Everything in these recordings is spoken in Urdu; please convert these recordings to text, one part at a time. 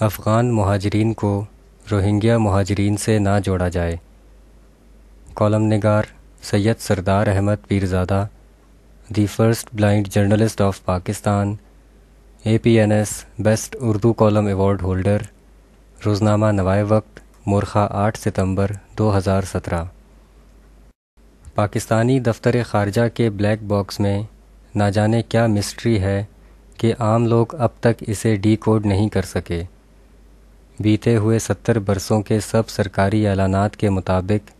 افغان مہاجرین کو روہنگیا مہاجرین سے نہ جوڑا جائے۔ کالم نگار Syed Sardar Ahmed Pirzada, the first blind journalist of Pakistan, APNS best Urdu column award holder, روزنامہ نوائے وقت، مورخہ 8 ستمبر 2017۔ پاکستانی دفتر خارجہ کے بلیک باکس میں نہ جانے کیا مسٹری ہے کہ عام لوگ اب تک اسے ڈی کوڈ نہیں کر سکے۔ بیتے ہوئے 70 برسوں کے سب سرکاری اعلانات کے مطابق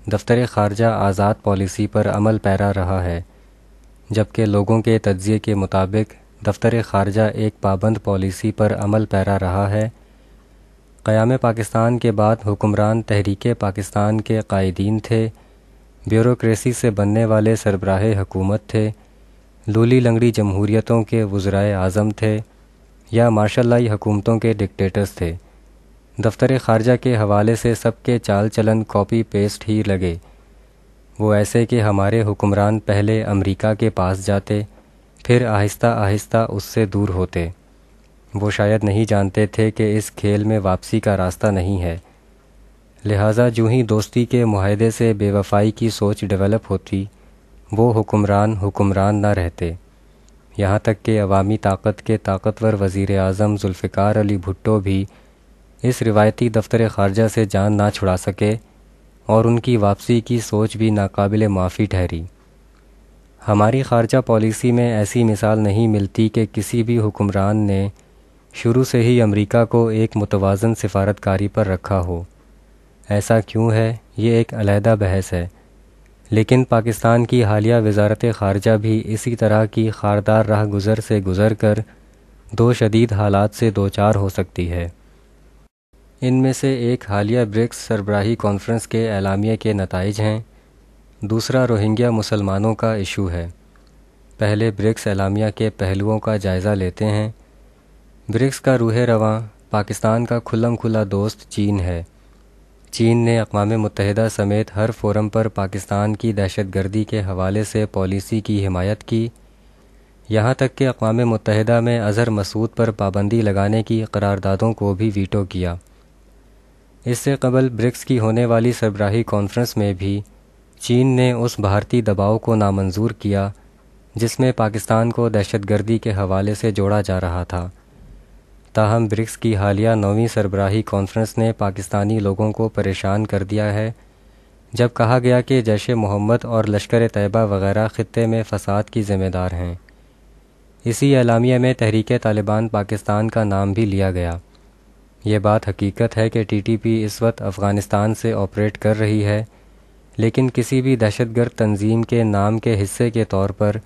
دفتر خارجہ آزاد پالیسی پر عمل پیرا رہا ہے، جبکہ لوگوں کے تجزیے کے مطابق دفتر خارجہ ایک پابند پالیسی پر عمل پیرا رہا ہے۔ قیام پاکستان کے بعد حکمران تحریک پاکستان کے قائدین تھے، بیوروکریسی سے بننے والے سربراہ حکومت تھے، لولی لنگڑی جمہوریتوں کے وزرائے اعظم تھے، یا مارشل لائی حکومتوں کے ڈکٹیٹرز تھے۔ دفتر خارجہ کے حوالے سے سب کے چال چلن کاپی پیسٹ ہی لگے، وہ ایسے کہ ہمارے حکمران پہلے امریکہ کے پاس جاتے، پھر آہستہ آہستہ اس سے دور ہوتے۔ وہ شاید نہیں جانتے تھے کہ اس کھیل میں واپسی کا راستہ نہیں ہے، لہٰذا جو ہی دوستی کے معاہدے سے بے وفائی کی سوچ ڈیولپ ہوتی، وہ حکمران نہ رہتے، یہاں تک کہ عوامی طاقت کے طاقتور وزیر اعظم ذوالفقار علی بھٹو بھی اس روایتی دفتر خارجہ سے جان نہ چھڑا سکے، اور ان کی واپسی کی سوچ بھی ناقابل معافی ٹھہری۔ ہماری خارجہ پالیسی میں ایسی مثال نہیں ملتی کہ کسی بھی حکمران نے شروع سے ہی امریکہ کو ایک متوازن سفارتکاری پر رکھا ہو۔ ایسا کیوں ہے، یہ ایک علیحدہ بحث ہے، لیکن پاکستان کی حالیہ وزارت خارجہ بھی اسی طرح کی خاردار راہ گزر سے گزر کر دو شدید حالات سے دوچار ہو سکتی ہے۔ ان میں سے ایک حالیہ برکس سربراہی کانفرنس کے اعلامیے کے نتائج ہیں، دوسرا روہنگیا مسلمانوں کا ایشو ہے۔ پہلے برکس اعلامیہ کے پہلوؤں کا جائزہ لیتے ہیں۔ برکس کا روح رواں پاکستان کا کھلم کھلا دوست چین ہے۔ چین نے اقوام متحدہ سمیت ہر فورم پر پاکستان کی دہشت گردی کے حوالے سے پالیسی کی حمایت کی، یہاں تک کہ اقوام متحدہ میں اظہر مسعود پر پابندی لگانے کی قراردادوں کو بھی ویٹو کیا۔ اس سے قبل برکس کی ہونے والی سربراہی کانفرنس میں بھی چین نے اس بھارتی دباؤ کو نامنظور کیا جس میں پاکستان کو دہشت گردی کے حوالے سے جوڑا جا رہا تھا۔ تاہم برکس کی حالیہ 9ویں سربراہی کانفرنس نے پاکستانی لوگوں کو پریشان کر دیا ہے، جب کہا گیا کہ جیش محمد اور لشکر طیبہ وغیرہ خطے میں فساد کی ذمہ دار ہیں۔ اسی اعلامیہ میں تحریک طالبان پاکستان کا نام بھی لیا گیا۔ یہ بات حقیقت ہے کہ TTP اس وقت افغانستان سے آپریٹ کر رہی ہے، لیکن کسی بھی دہشت گرد تنظیم کے نام کے حصے کے طور پر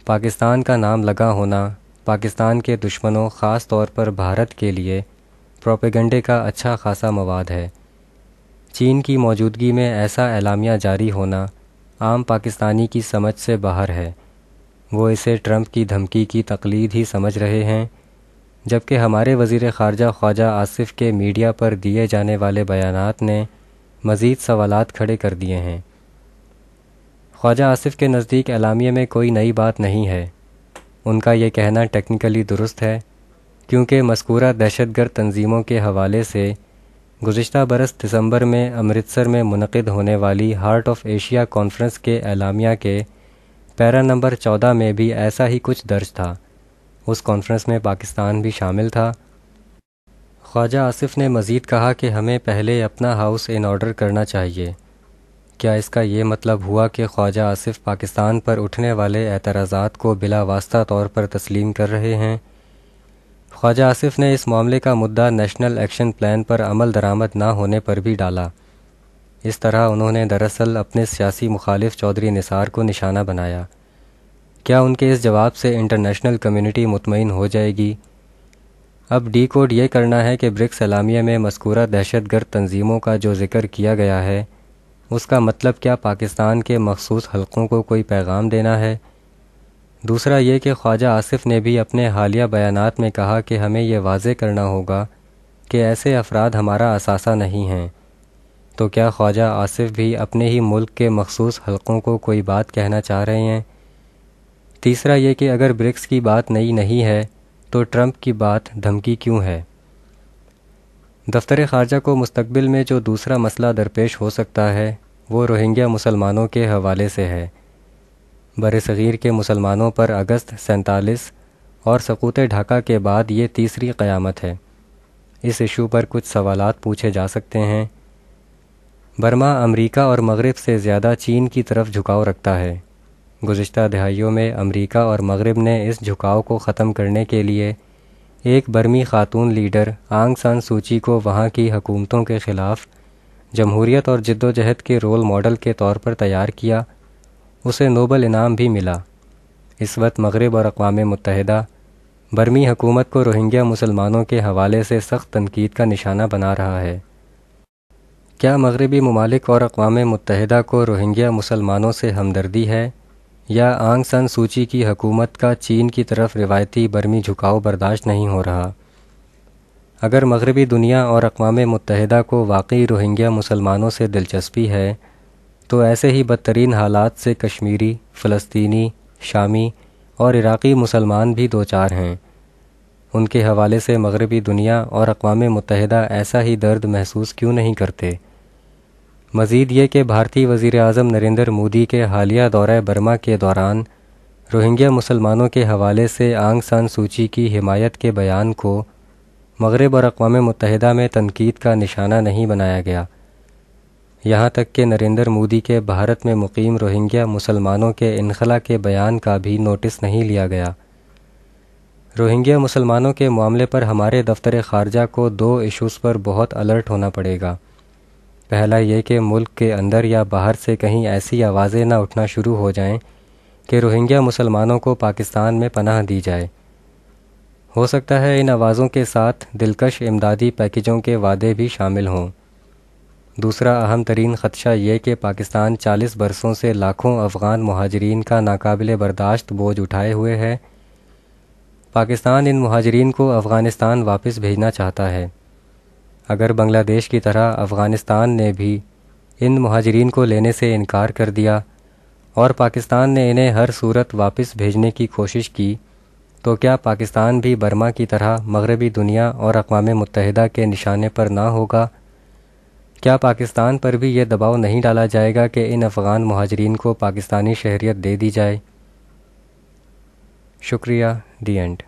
پاکستان کا نام لگا ہونا پاکستان کے دشمنوں، خاص طور پر بھارت کے لیے پروپیگنڈے کا اچھا خاصا مواد ہے۔ چین کی موجودگی میں ایسا اعلامیہ جاری ہونا عام پاکستانی کی سمجھ سے باہر ہے، وہ اسے ٹرمپ کی دھمکی کی تقلید ہی سمجھ رہے ہیں، جبکہ ہمارے وزیر خارجہ خواجہ آصف کے میڈیا پر دیے جانے والے بیانات نے مزید سوالات کھڑے کر دیے ہیں۔ خواجہ آصف کے نزدیک اعلامیے میں کوئی نئی بات نہیں ہے۔ ان کا یہ کہنا ٹیکنیکلی درست ہے، کیونکہ مذکورہ دہشت گرد تنظیموں کے حوالے سے گزشتہ برس دسمبر میں امرتسر میں منعقد ہونے والی ہارٹ آف ایشیا کانفرنس کے اعلامیہ کے پیرا نمبر 14 میں بھی ایسا ہی کچھ درج تھا۔ اس کانفرنس میں پاکستان بھی شامل تھا۔ خواجہ آصف نے مزید کہا کہ ہمیں پہلے اپنا ہاؤس ان آرڈر کرنا چاہیے۔ کیا اس کا یہ مطلب ہوا کہ خواجہ آصف پاکستان پر اٹھنے والے اعتراضات کو بلا واسطہ طور پر تسلیم کر رہے ہیں؟ خواجہ آصف نے اس معاملے کا مدعا نیشنل ایکشن پلان پر عمل درآمد نہ ہونے پر بھی ڈالا۔ اس طرح انہوں نے دراصل اپنے سیاسی مخالف چودھری نثار کو نشانہ بنایا۔ کیا ان کے اس جواب سے انٹرنیشنل کمیونٹی مطمئن ہو جائے گی؟ اب ڈی کوڈ یہ کرنا ہے کہ برکس اعلامیہ میں مذکورہ دہشت گرد تنظیموں کا جو ذکر کیا گیا ہے، اس کا مطلب کیا پاکستان کے مخصوص حلقوں کو کوئی پیغام دینا ہے؟ دوسرا یہ کہ خواجہ آصف نے بھی اپنے حالیہ بیانات میں کہا کہ ہمیں یہ واضح کرنا ہوگا کہ ایسے افراد ہمارا اثاثہ نہیں ہیں۔ تو کیا خواجہ آصف بھی اپنے ہی ملک کے مخصوص حلقوں کو کوئی بات کہنا چاہ رہے ہیں؟ تیسرا یہ کہ اگر برکس کی بات نئی نہیں ہے تو ٹرمپ کی بات دھمکی کیوں ہے؟ دفتر خارجہ کو مستقبل میں جو دوسرا مسئلہ درپیش ہو سکتا ہے وہ روہنگیا مسلمانوں کے حوالے سے ہے۔ برصغیر کے مسلمانوں پر اگست 47 اور سقوط ڈھاکہ کے بعد یہ تیسری قیامت ہے۔ اس ایشو پر کچھ سوالات پوچھے جا سکتے ہیں۔ برما امریکہ اور مغرب سے زیادہ چین کی طرف جھکاؤ رکھتا ہے۔ گزشتہ دہائیوں میں امریکہ اور مغرب نے اس جھکاؤ کو ختم کرنے کے لیے ایک برمی خاتون لیڈر آنگ سان سوچی کو وہاں کی حکومتوں کے خلاف جمہوریت اور جد و جہد کے رول ماڈل کے طور پر تیار کیا۔ اسے نوبل انعام بھی ملا۔ اس وقت مغرب اور اقوام متحدہ برمی حکومت کو روہنگیا مسلمانوں کے حوالے سے سخت تنقید کا نشانہ بنا رہا ہے۔ کیا مغربی ممالک اور اقوام متحدہ کو روہنگیا مسلمانوں سے ہمدردی ہے یا آنگ سان سوچی کی حکومت کا چین کی طرف روایتی برمی جھکاؤ برداشت نہیں ہو رہا؟ اگر مغربی دنیا اور اقوام متحدہ کو واقعی روہنگیا مسلمانوں سے دلچسپی ہے تو ایسے ہی بدترین حالات سے کشمیری، فلسطینی، شامی اور عراقی مسلمان بھی دوچار ہیں۔ ان کے حوالے سے مغربی دنیا اور اقوام متحدہ ایسا ہی درد محسوس کیوں نہیں کرتے؟ مزید یہ کہ بھارتی وزیر اعظم نریندر مودی کے حالیہ دورہ برما کے دوران روہنگیا مسلمانوں کے حوالے سے آنگ سان سوچی کی حمایت کے بیان کو مغرب اور اقوام متحدہ میں تنقید کا نشانہ نہیں بنایا گیا، یہاں تک کہ نریندر مودی کے بھارت میں مقیم روہنگیا مسلمانوں کے انخلا کے بیان کا بھی نوٹس نہیں لیا گیا۔ روہنگیا مسلمانوں کے معاملے پر ہمارے دفتر خارجہ کو 2 ایشوز پر بہت الرٹ ہونا پڑے گا۔ پہلا یہ کہ ملک کے اندر یا باہر سے کہیں ایسی آوازیں نہ اٹھنا شروع ہو جائیں کہ روہنگیا مسلمانوں کو پاکستان میں پناہ دی جائے۔ ہو سکتا ہے ان آوازوں کے ساتھ دلکش امدادی پیکجوں کے وعدے بھی شامل ہوں۔ دوسرا اہم ترین خدشہ یہ کہ پاکستان 40 برسوں سے لاکھوں افغان مہاجرین کا ناقابل برداشت بوجھ اٹھائے ہوئے ہے۔ پاکستان ان مہاجرین کو افغانستان واپس بھیجنا چاہتا ہے۔ اگر بنگلہ دیش کی طرح افغانستان نے بھی ان مہاجرین کو لینے سے انکار کر دیا اور پاکستان نے انہیں ہر صورت واپس بھیجنے کی کوشش کی تو کیا پاکستان بھی برما کی طرح مغربی دنیا اور اقوام متحدہ کے نشانے پر نہ ہوگا؟ کیا پاکستان پر بھی یہ دباؤ نہیں ڈالا جائے گا کہ ان افغان مہاجرین کو پاکستانی شہریت دے دی جائے؟ شکریہ۔ The end.